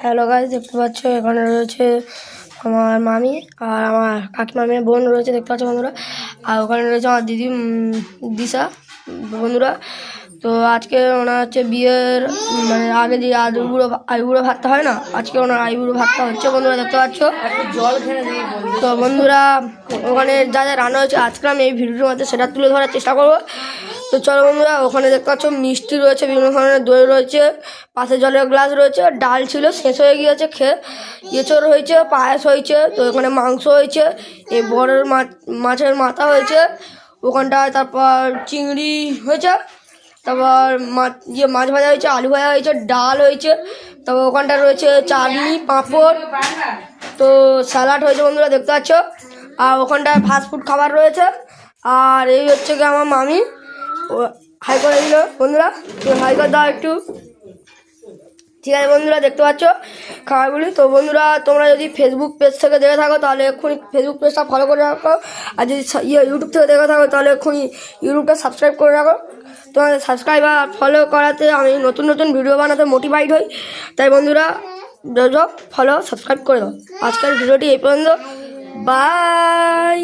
Hello guys, দেখতে পাচ্ছ এখানে রয়েছে আমার মামি আর আমার কাকিমা মেয়ে বোন রয়েছে, দেখতে পাচ্ছ বন্ধুরা। আর ওখানে রয়েছে আমার দিদি দিশা বন্ধুরা। তো আজকে ওনার হচ্ছে বিয়ের মানে আগে যে আইবুড়ো ভাতটা হয় না, আজকে ওনার আইবুড়ো ভাতটা হচ্ছে বন্ধুরা, দেখতে পাচ্ছ। তো বন্ধুরা ওখানে যা যা রান্না হয়েছে আজকে আমি এই ভিডিওর মধ্যে সেটা তুলে ধরার চেষ্টা করবো। তো চলো বন্ধুরা, ওখানে দেখতে পাচ্ছ মিষ্টি রয়েছে, বিভিন্ন ধরনের দই রয়েছে, পাশে জলের গ্লাস রয়েছে, ডাল ছিল শেষ হয়ে গিয়েছে খেয়ে, এঁচড় হয়েছে, পায়েস হয়েছে, তো এখানে মাংস হয়েছে, এই বড়ের মাছের মাথা হয়েছে ওখানটায়, তারপর চিংড়ি হয়েছে, তারপর মাছ ভাজা হয়েছে, আলু ভাজা হয়েছে, ডাল হয়েছে, তারপর ওখানটা রয়েছে চাটনি, পাঁপড়, তো স্যালাড হয়েছে বন্ধুরা, দেখতে পাচ্ছ। আর ওখানটায় ফাস্টফুড খাবার রয়েছে। আর এই হচ্ছে কি আমার মামি হাই করে দিল বন্ধুরা, তো হাই করে দাও একটু। ঠিক আছে বন্ধুরা, দেখতে পাচ্ছ খাবারগুলি। তো বন্ধুরা তোমরা যদি ফেসবুক পেজ থেকে দেখে থাকো তাহলে এক্ষুনি ফেসবুক পেজটা ফলো করে রাখো, আর যদি ইউটিউব থেকে দেখে থাকো তাহলে এক্ষুনি ইউটিউবটা সাবস্ক্রাইব করে রাখো। তোমাদের সাবস্ক্রাইব আর ফলো করাতে আমি নতুন নতুন ভিডিও বানাতে মোটিভেট হই, তাই বন্ধুরা ফলো সাবস্ক্রাইব করে দাও। আজকের ভিডিওটি এই পর্যন্ত, বাই।